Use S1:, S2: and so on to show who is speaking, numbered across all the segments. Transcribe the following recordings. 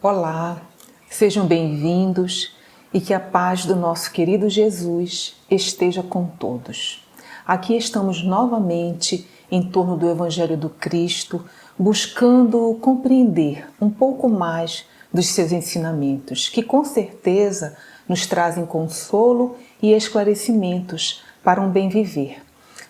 S1: Olá, sejam bem-vindos e que a paz do nosso querido Jesus esteja com todos. Aqui estamos novamente em torno do Evangelho do Cristo, buscando compreender um pouco mais dos seus ensinamentos, que com certeza nos trazem consolo e esclarecimentos para um bem viver.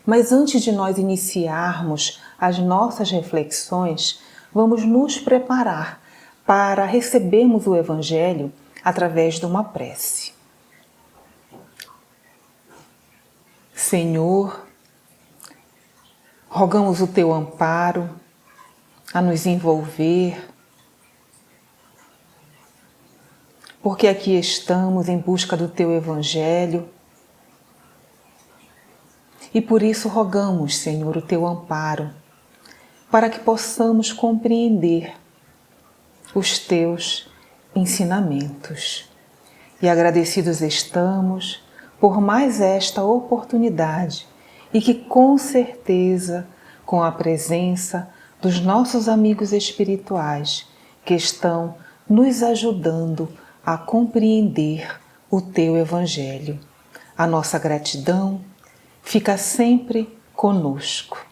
S1: Mas antes de nós iniciarmos as nossas reflexões, vamos nos preparar para recebermos o Evangelho através de uma prece. Senhor, rogamos o Teu amparo a nos envolver, porque aqui estamos em busca do Teu Evangelho e por isso rogamos, Senhor, o Teu amparo para que possamos compreender os Teus ensinamentos. E agradecidos estamos por mais esta oportunidade e que com certeza, com a presença dos nossos amigos espirituais que estão nos ajudando a compreender o Teu Evangelho. A nossa gratidão fica sempre conosco.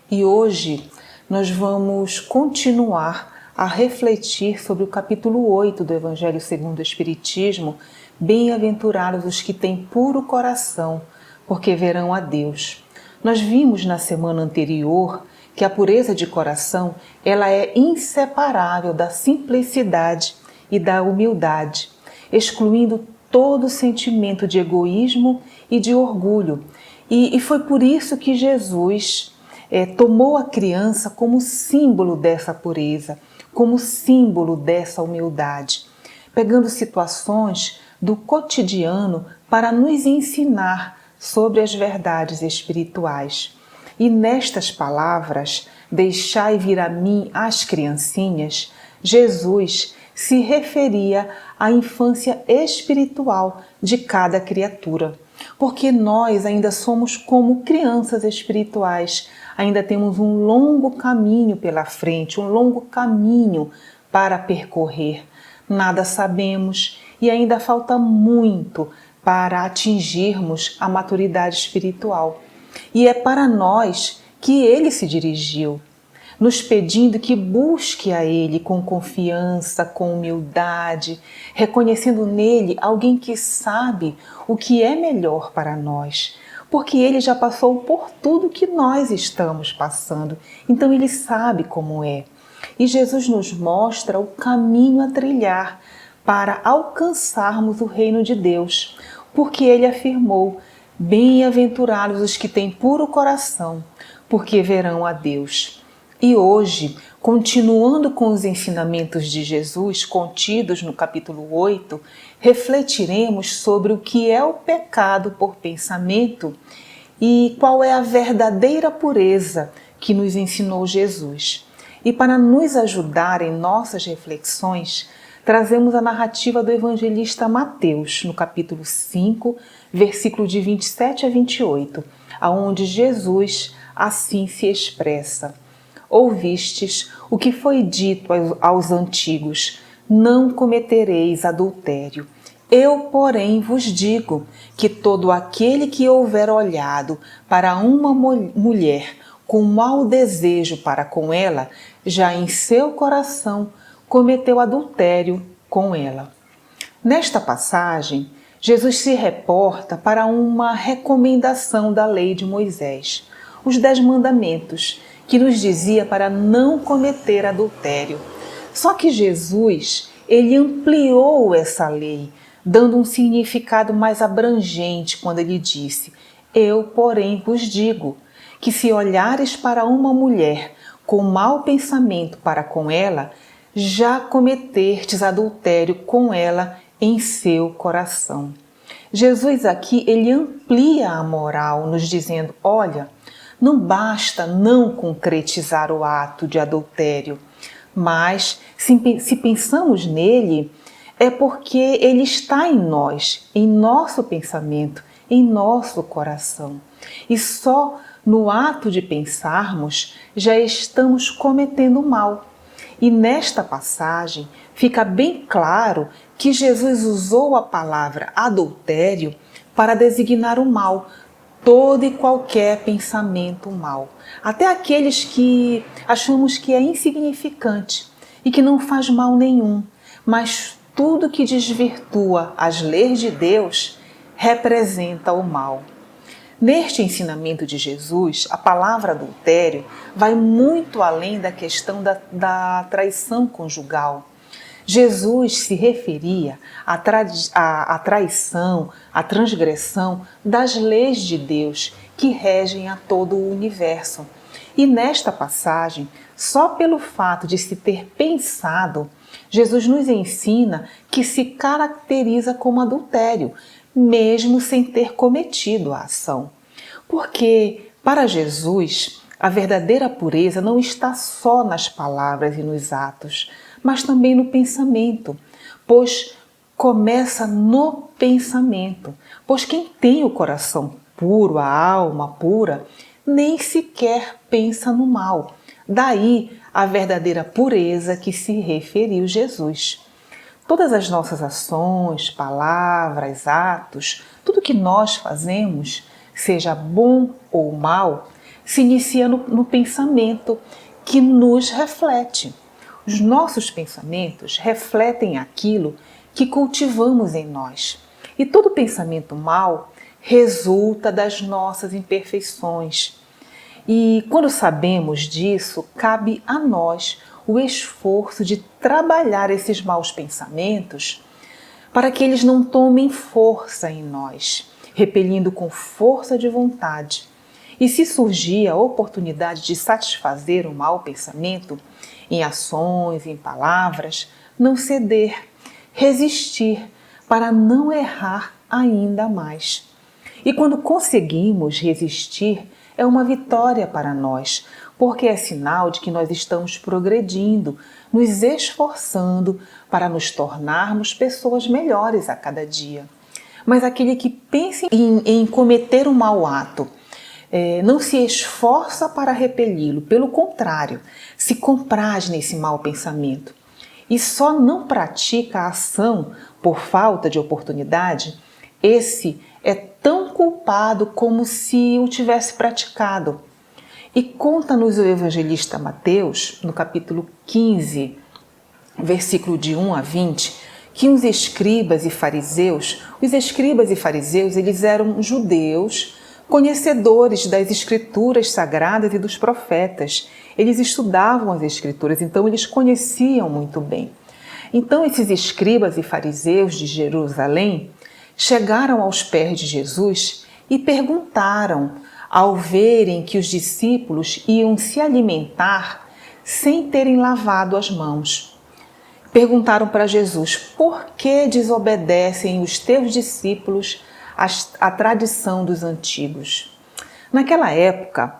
S1: E hoje nós vamos continuar a refletir sobre o capítulo 8 do Evangelho segundo o Espiritismo. Bem-aventurados os que têm puro coração, porque verão a Deus. Nós vimos na semana anterior que a pureza de coração ela é inseparável da simplicidade e da humildade, excluindo todo sentimento de egoísmo e de orgulho. E foi por isso que Jesus tomou a criança como símbolo dessa pureza, como símbolo dessa humildade, pegando situações do cotidiano para nos ensinar sobre as verdades espirituais. E nestas palavras, deixai vir a mim as criancinhas, Jesus se referia à infância espiritual de cada criatura, porque nós ainda somos como crianças espirituais, ainda temos um longo caminho pela frente, um longo caminho para percorrer. Nada sabemos e ainda falta muito para atingirmos a maturidade espiritual. E é para nós que Ele se dirigiu, nos pedindo que busque a Ele com confiança, com humildade, reconhecendo nele alguém que sabe o que é melhor para nós, porque Ele já passou por tudo que nós estamos passando, então Ele sabe como é. E Jesus nos mostra o caminho a trilhar para alcançarmos o reino de Deus, porque Ele afirmou: bem-aventurados os que têm puro coração, porque verão a Deus. E hoje, continuando com os ensinamentos de Jesus contidos no capítulo 8, refletiremos sobre o que é o pecado por pensamento e qual é a verdadeira pureza que nos ensinou Jesus. E para nos ajudar em nossas reflexões, trazemos a narrativa do evangelista Mateus, no capítulo 5, versículo de 27 a 28, aonde Jesus assim se expressa: ouvistes o que foi dito aos antigos, não cometereis adultério. Eu, porém, vos digo que todo aquele que houver olhado para uma mulher com mau desejo para com ela, já em seu coração cometeu adultério com ela. Nesta passagem, Jesus se reporta para uma recomendação da lei de Moisés, os 10 mandamentos, que nos dizia para não cometer adultério. Só que Jesus, ele ampliou essa lei, dando um significado mais abrangente quando ele disse: eu, porém, vos digo que se olhares para uma mulher com mau pensamento para com ela, já cometertes adultério com ela em seu coração. Jesus aqui, ele amplia a moral, nos dizendo: olha, não basta não concretizar o ato de adultério, mas se pensamos nele, é porque ele está em nós, em nosso pensamento, em nosso coração. E só no ato de pensarmos, já estamos cometendo mal. E nesta passagem fica bem claro que Jesus usou a palavra adultério para designar o mal, todo e qualquer pensamento mal, até aqueles que achamos que é insignificante e que não faz mal nenhum, mas tudo que desvirtua as leis de Deus representa o mal. Neste ensinamento de Jesus, a palavra adultério vai muito além da questão da traição conjugal. Jesus se referia à traição, à transgressão das leis de Deus que regem a todo o universo. E nesta passagem, só pelo fato de se ter pensado, Jesus nos ensina que se caracteriza como adultério, mesmo sem ter cometido a ação. Porque, para Jesus, a verdadeira pureza não está só nas palavras e nos atos, mas também no pensamento, pois começa no pensamento. Pois quem tem o coração puro, a alma pura, nem sequer pensa no mal. Daí a verdadeira pureza que se referiu Jesus. Todas as nossas ações, palavras, atos, tudo que nós fazemos, seja bom ou mal, se inicia no pensamento que nos reflete. Os nossos pensamentos refletem aquilo que cultivamos em nós. E todo pensamento mau resulta das nossas imperfeições. E quando sabemos disso, cabe a nós o esforço de trabalhar esses maus pensamentos para que eles não tomem força em nós, repelindo com força de vontade. E se surgir a oportunidade de satisfazer o mau pensamento, em ações, em palavras, não ceder, resistir para não errar ainda mais. E quando conseguimos resistir, é uma vitória para nós, porque é sinal de que nós estamos progredindo, nos esforçando para nos tornarmos pessoas melhores a cada dia. Mas aquele que pensa em cometer um mau ato, não se esforça para repeli-lo, pelo contrário, se compraz nesse mau pensamento e só não pratica a ação por falta de oportunidade, esse é tão culpado como se o tivesse praticado. E conta-nos o evangelista Mateus, no capítulo 15, versículo de 1 a 20, que os escribas e fariseus, eles eram judeus, conhecedores das escrituras sagradas e dos profetas. Eles estudavam as escrituras, então eles conheciam muito bem. Então esses escribas e fariseus de Jerusalém chegaram aos pés de Jesus e perguntaram, ao verem que os discípulos iam se alimentar sem terem lavado as mãos. Perguntaram para Jesus: por que desobedecem os teus discípulos à tradição dos antigos? Naquela época,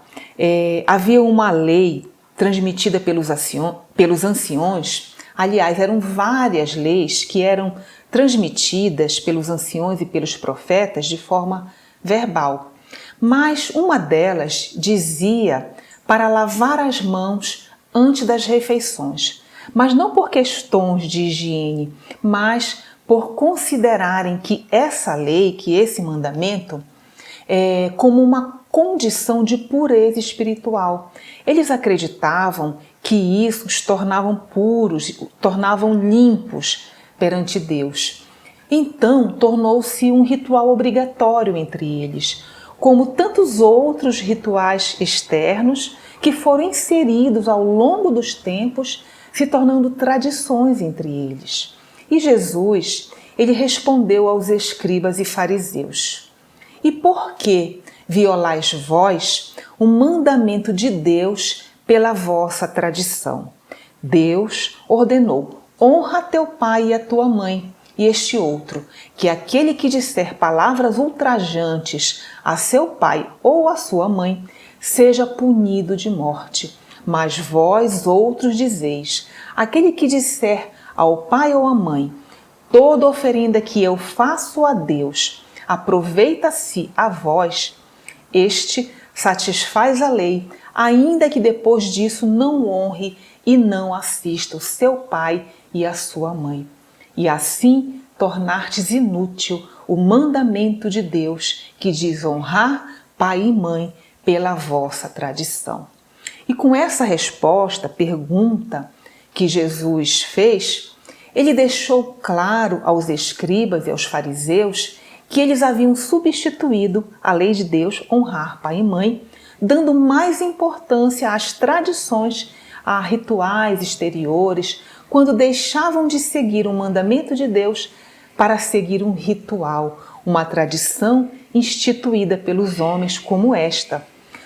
S1: havia uma lei transmitida pelos anciões. Aliás, eram várias leis que eram transmitidas pelos anciões e pelos profetas de forma verbal. Mas uma delas dizia para lavar as mãos antes das refeições, mas não por questões de higiene, mas por considerarem que essa lei, que esse mandamento, é como uma condição de pureza espiritual. Eles acreditavam que isso os tornavam puros, tornavam limpos perante Deus. Então, tornou-se um ritual obrigatório entre eles, como tantos outros rituais externos que foram inseridos ao longo dos tempos, se tornando tradições entre eles. E Jesus, ele respondeu aos escribas e fariseus: e por que violais vós o mandamento de Deus pela vossa tradição? Deus ordenou: honra teu pai e a tua mãe. E este outro, que aquele que disser palavras ultrajantes a seu pai ou a sua mãe, seja punido de morte. Mas vós outros dizeis: aquele que disser ao pai ou à mãe, toda oferenda que eu faço a Deus, aproveita-se a vós, este satisfaz a lei, ainda que depois disso não honre e não assista o seu pai e a sua mãe. E assim tornar-te inútil o mandamento de Deus, que diz honrar pai e mãe pela vossa tradição. E com essa resposta, pergunta que Jesus fez, ele deixou claro aos escribas e aos fariseus que eles haviam substituído a lei de Deus, honrar pai e mãe, dando mais importância às tradições, a rituais exteriores, quando deixavam de seguir o mandamento de Deus para seguir um ritual, uma tradição instituída pelos homens como esta.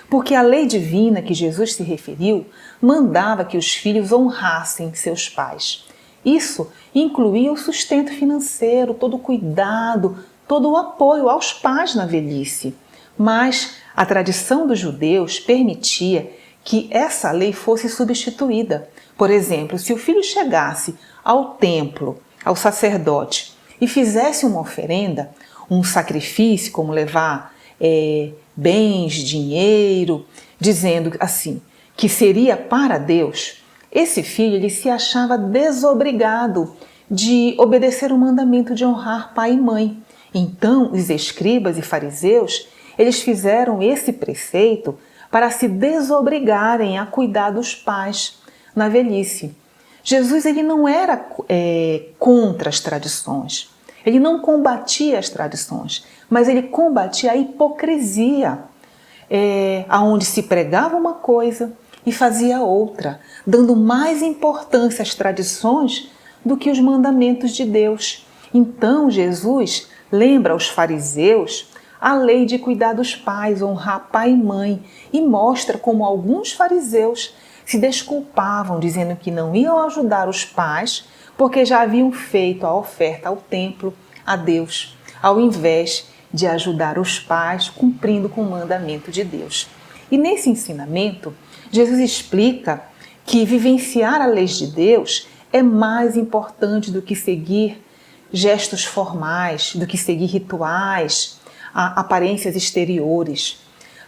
S1: Porque a lei divina que Jesus se referiu mandava que os filhos honrassem seus pais. Isso incluía o sustento financeiro, todo o cuidado, todo o apoio aos pais na velhice. Mas a tradição dos judeus permitia que essa lei fosse substituída. Por exemplo, se o filho chegasse ao templo, ao sacerdote, e fizesse uma oferenda, um sacrifício, como levar bens, dinheiro, dizendo assim, que seria para Deus, esse filho ele se achava desobrigado de obedecer o mandamento de honrar pai e mãe. Então, os escribas e fariseus, eles fizeram esse preceito para se desobrigarem a cuidar dos pais na velhice. Jesus ele não era contra as tradições, ele não combatia as tradições, mas ele combatia a hipocrisia, aonde se pregava uma coisa e fazia outra, dando mais importância às tradições do que os mandamentos de Deus. Então Jesus lembra aos fariseus a lei de cuidar dos pais, honrar pai e mãe, e mostra como alguns fariseus se desculpavam, dizendo que não iam ajudar os pais porque já haviam feito a oferta ao templo, a Deus, ao invés de ajudar os pais cumprindo com o mandamento de Deus. E nesse ensinamento, Jesus explica que vivenciar a lei de Deus é mais importante do que seguir gestos formais, do que seguir rituais, aparências exteriores.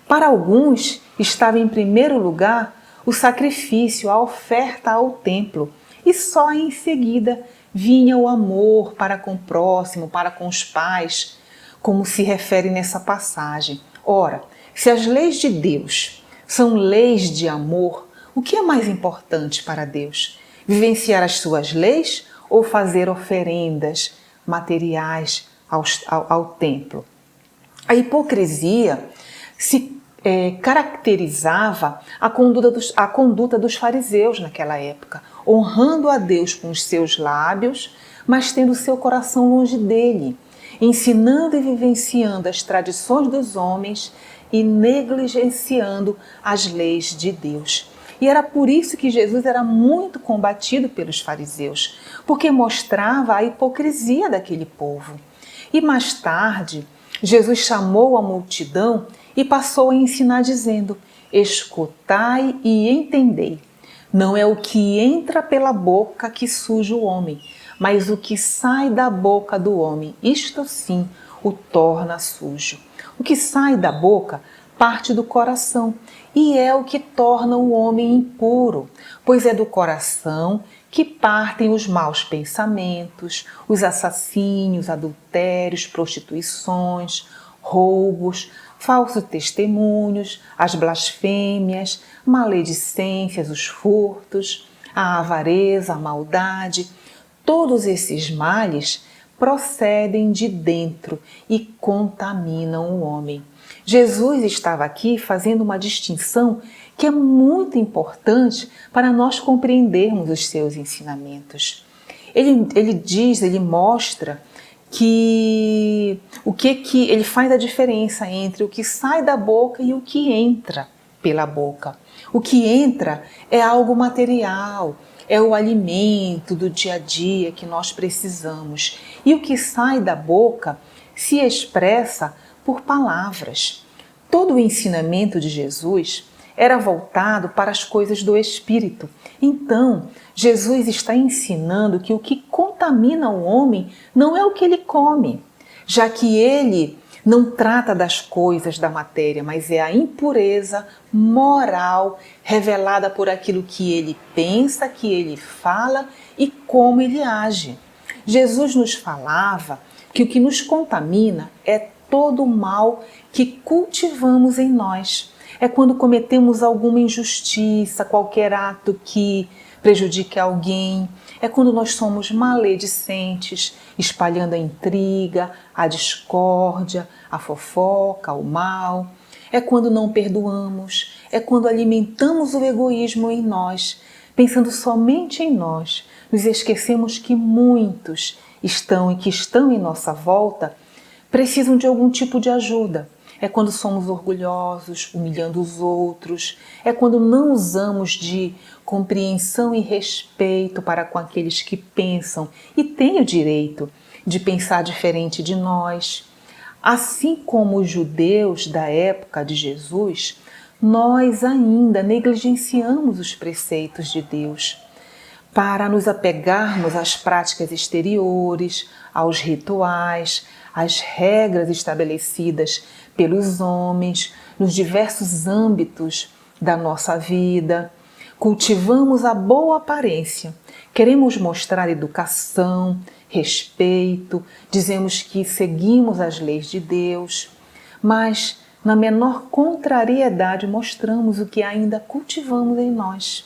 S1: Para alguns, estava em primeiro lugar o sacrifício, a oferta ao templo, e só em seguida vinha o amor para com o próximo, para com os pais, como se refere nessa passagem. Ora, se as leis de Deus são leis de amor, o que é mais importante para Deus? Vivenciar as suas leis ou fazer oferendas materiais ao templo? A hipocrisia se caracterizava a conduta dos fariseus naquela época, honrando a Deus com os seus lábios, mas tendo seu coração longe dele, ensinando e vivenciando as tradições dos homens e negligenciando as leis de Deus. E era por isso que Jesus era muito combatido pelos fariseus, porque mostrava a hipocrisia daquele povo. E mais tarde, Jesus chamou a multidão e passou a ensinar dizendo: escutai e entendei. Não é o que entra pela boca que suja o homem, mas o que sai da boca do homem, isto sim o torna sujo. O que sai da boca parte do coração e é o que torna o homem impuro, pois é do coração que partem os maus pensamentos, os assassínios, adultérios, prostituições, roubos, falsos testemunhos, as blasfêmias, maledicências, os furtos, a avareza, a maldade. Todos esses males procedem de dentro e contaminam o homem. Jesus estava aqui fazendo uma distinção que é muito importante para nós compreendermos os seus ensinamentos. Ele mostra que ele faz a diferença entre o que sai da boca e o que entra pela boca. O que entra é algo material, é o alimento do dia a dia que nós precisamos. E o que sai da boca se expressa por palavras. Todo o ensinamento de Jesus era voltado para as coisas do Espírito. Então, Jesus está ensinando que o que contamina o homem não é o que ele come, já que ele Não trata das coisas da matéria, mas é a impureza moral revelada por aquilo que ele pensa, que ele fala e como ele age. Jesus nos falava que o que nos contamina é todo o mal que cultivamos em nós. É quando cometemos alguma injustiça, qualquer ato que prejudique alguém. É quando nós somos maledicentes, espalhando a intriga, a discórdia, a fofoca, o mal. É quando não perdoamos. É quando alimentamos o egoísmo em nós, pensando somente em nós. Nos esquecemos que muitos estão em nossa volta precisam de algum tipo de ajuda. É quando somos orgulhosos, humilhando os outros. É quando não usamos de compreensão e respeito para com aqueles que pensam e têm o direito de pensar diferente de nós. Assim como os judeus da época de Jesus, nós ainda negligenciamos os preceitos de Deus para nos apegarmos às práticas exteriores, aos rituais, às regras estabelecidas pelos homens nos diversos âmbitos da nossa vida. Cultivamos a boa aparência, queremos mostrar educação, respeito, dizemos que seguimos as leis de Deus, mas na menor contrariedade mostramos o que ainda cultivamos em nós.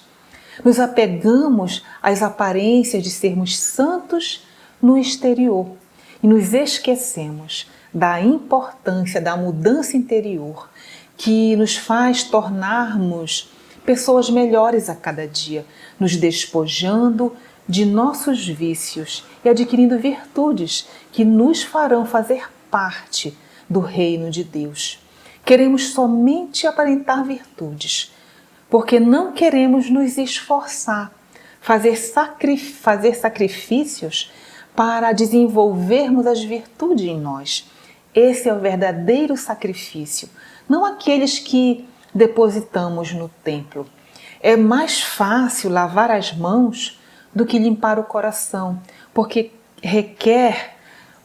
S1: Nos apegamos às aparências de sermos santos no exterior e nos esquecemos da importância da mudança interior que nos faz tornarmos pessoas melhores a cada dia, nos despojando de nossos vícios e adquirindo virtudes que nos farão fazer parte do reino de Deus. Queremos somente aparentar virtudes, porque não queremos nos esforçar, fazer sacrifícios para desenvolvermos as virtudes em nós. Esse é o verdadeiro sacrifício, não aqueles que depositamos no templo. É mais fácil lavar as mãos do que limpar o coração, porque requer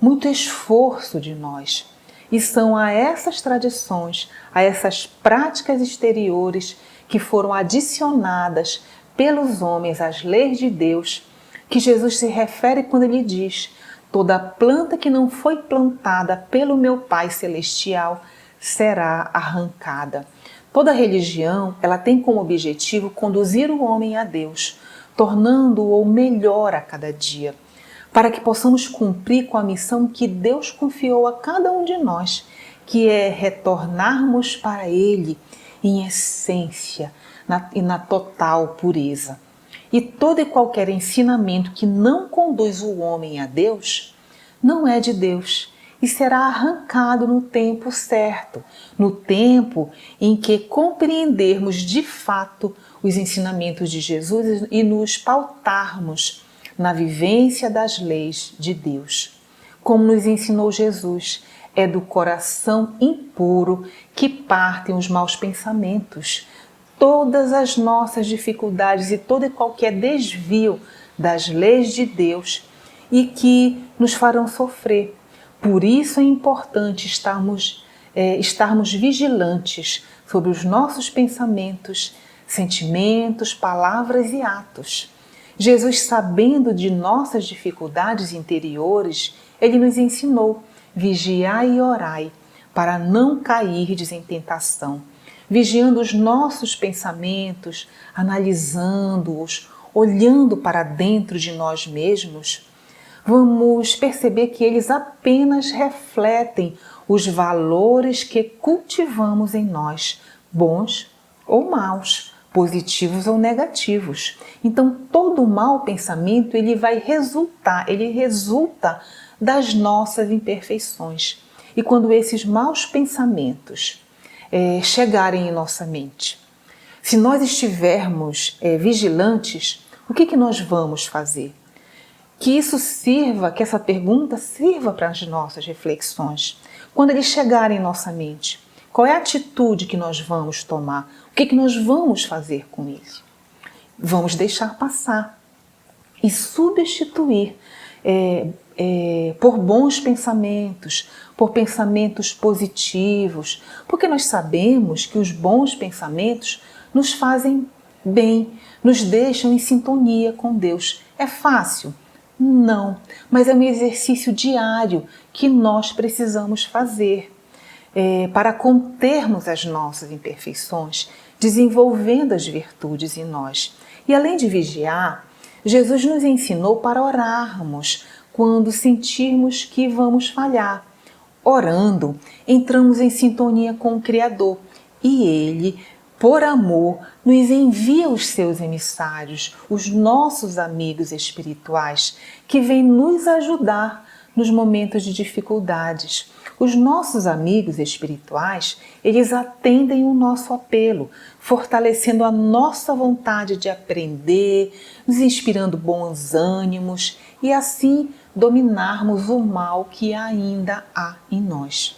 S1: muito esforço de nós. E são a essas tradições, a essas práticas exteriores que foram adicionadas pelos homens às leis de Deus, que Jesus se refere quando ele diz: toda planta que não foi plantada pelo meu Pai Celestial será arrancada. Toda religião, ela tem como objetivo conduzir o homem a Deus, tornando-o melhor a cada dia, para que possamos cumprir com a missão que Deus confiou a cada um de nós, que é retornarmos para Ele em essência e na total pureza. E todo e qualquer ensinamento que não conduz o homem a Deus não é de Deus e será arrancado no tempo certo, no tempo em que compreendermos de fato os ensinamentos de Jesus e nos pautarmos na vivência das leis de Deus. Como nos ensinou Jesus, é do coração impuro que partem os maus pensamentos. Todas as nossas dificuldades e todo e qualquer desvio das leis de Deus e que nos farão sofrer. Por isso é importante estarmos vigilantes sobre os nossos pensamentos, sentimentos, palavras e atos. Jesus, sabendo de nossas dificuldades interiores, ele nos ensinou: vigiai e orai, para não cairdes em tentação. Vigiando os nossos pensamentos, analisando-os, olhando para dentro de nós mesmos, vamos perceber que eles apenas refletem os valores que cultivamos em nós, bons ou maus, positivos ou negativos. Então, todo mau pensamento ele resulta das nossas imperfeições. E quando esses maus pensamentos chegarem em nossa mente, se nós estivermos vigilantes, o que nós vamos fazer? Que essa pergunta sirva para as nossas reflexões. Quando eles chegarem em nossa mente, qual é a atitude que nós vamos tomar? O que nós vamos fazer com isso? Vamos deixar passar e substituir por bons pensamentos, por pensamentos positivos, porque nós sabemos que os bons pensamentos nos fazem bem, nos deixam em sintonia com Deus. É fácil? Não, mas é um exercício diário que nós precisamos fazer para contermos as nossas imperfeições, desenvolvendo as virtudes em nós. E além de vigiar, Jesus nos ensinou para orarmos quando sentirmos que vamos falhar. Orando, entramos em sintonia com o Criador e Ele, por amor, nos envia os seus emissários, os nossos amigos espirituais, que vêm nos ajudar nos momentos de dificuldades. Os nossos amigos espirituais, eles atendem o nosso apelo, fortalecendo a nossa vontade de aprender, nos inspirando bons ânimos e assim dominarmos o mal que ainda há em nós.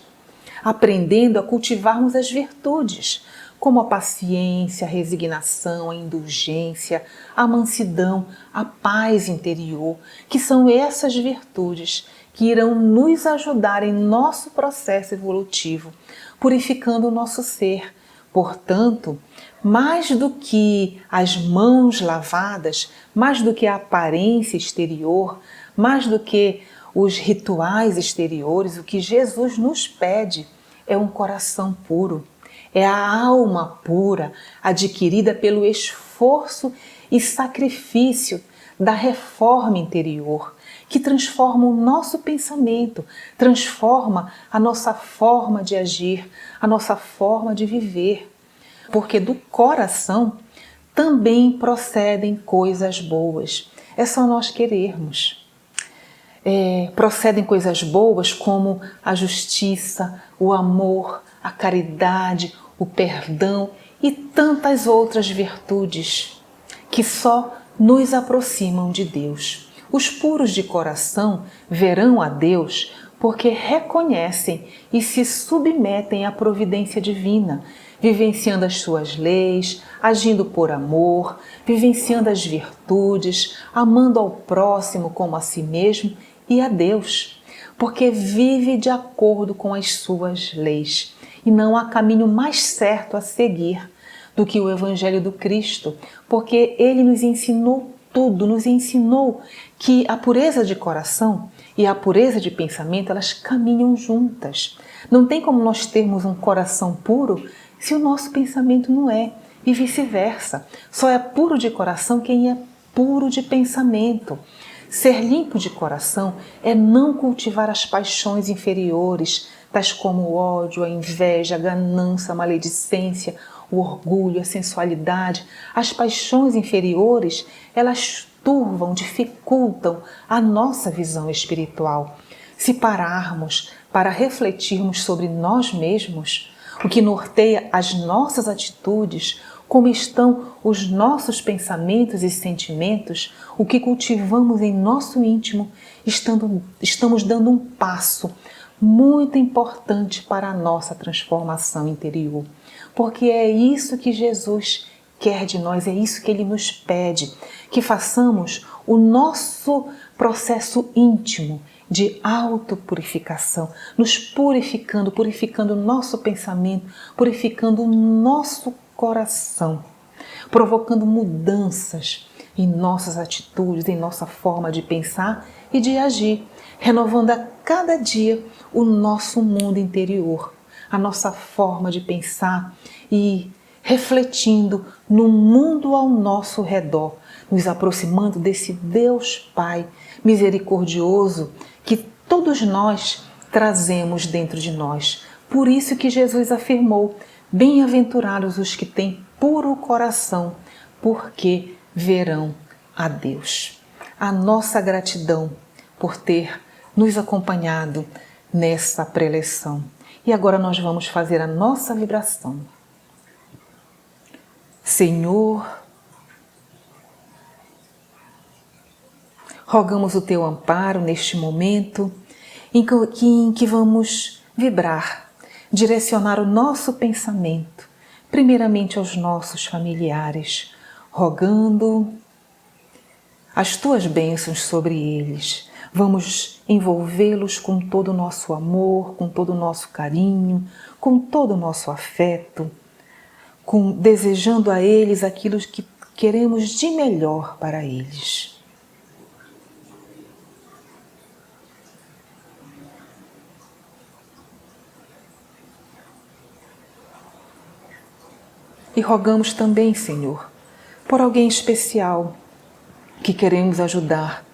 S1: Aprendendo a cultivarmos as virtudes, como a paciência, a resignação, a indulgência, a mansidão, a paz interior, que são essas virtudes que irão nos ajudar em nosso processo evolutivo, purificando o nosso ser. Portanto, mais do que as mãos lavadas, mais do que a aparência exterior, mais do que os rituais exteriores, o que Jesus nos pede é um coração puro. É a alma pura, adquirida pelo esforço e sacrifício da reforma interior, que transforma o nosso pensamento, transforma a nossa forma de agir, a nossa forma de viver. Porque do coração também procedem coisas boas. É só nós querermos. Procedem coisas boas como a justiça, o amor, a caridade, o perdão e tantas outras virtudes que só nos aproximam de Deus. Os puros de coração verão a Deus porque reconhecem e se submetem à providência divina, vivenciando as suas leis, agindo por amor, vivenciando as virtudes, amando ao próximo como a si mesmo e a Deus, porque vive de acordo com as suas leis. E não há caminho mais certo a seguir do que o Evangelho do Cristo, porque Ele nos ensinou tudo, nos ensinou que a pureza de coração e a pureza de pensamento, elas caminham juntas. Não tem como nós termos um coração puro se o nosso pensamento não é, e vice-versa. Só é puro de coração quem é puro de pensamento. Ser limpo de coração é não cultivar as paixões inferiores, tais como o ódio, a inveja, a ganância, a maledicência, o orgulho, a sensualidade. As paixões inferiores, elas turvam, dificultam a nossa visão espiritual. Se pararmos para refletirmos sobre nós mesmos, o que norteia as nossas atitudes, como estão os nossos pensamentos e sentimentos, o que cultivamos em nosso íntimo, estamos dando um passo muito importante para a nossa transformação interior. Porque é isso que Jesus quer de nós, é isso que Ele nos pede, que façamos o nosso processo íntimo de autopurificação, nos purificando, purificando o nosso pensamento, purificando o nosso coração, provocando mudanças em nossas atitudes, em nossa forma de pensar e de agir, renovando a cada dia o nosso mundo interior, a nossa forma de pensar e refletindo no mundo ao nosso redor, nos aproximando desse Deus Pai misericordioso que todos nós trazemos dentro de nós. Por isso que Jesus afirmou: bem-aventurados os que têm puro coração, porque verão a Deus. A nossa gratidão por ter nos acompanhado nessa preleção. E agora nós vamos fazer a nossa vibração. Senhor, rogamos o Teu amparo neste momento em que vamos vibrar, direcionar o nosso pensamento, primeiramente aos nossos familiares, rogando as Tuas bênçãos sobre eles. Vamos envolvê-los com todo o nosso amor, com todo o nosso carinho, com todo o nosso afeto, desejando a eles aquilo que queremos de melhor para eles. E rogamos também, Senhor, por alguém especial que queremos ajudar.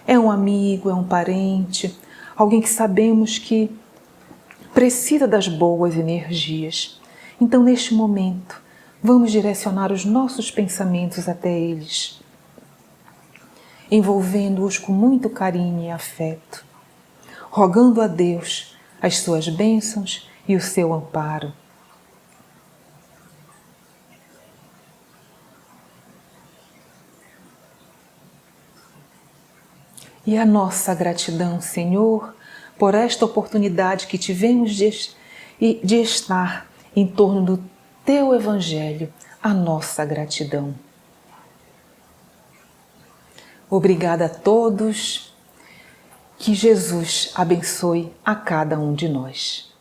S1: É um amigo, é um parente, alguém que sabemos que precisa das boas energias. Então, neste momento, vamos direcionar os nossos pensamentos até eles, envolvendo-os com muito carinho e afeto, rogando a Deus as suas bênçãos e o seu amparo. E a nossa gratidão, Senhor, por esta oportunidade que tivemos de estar em torno do Teu Evangelho, a nossa gratidão. Obrigada a todos, que Jesus abençoe a cada um de nós.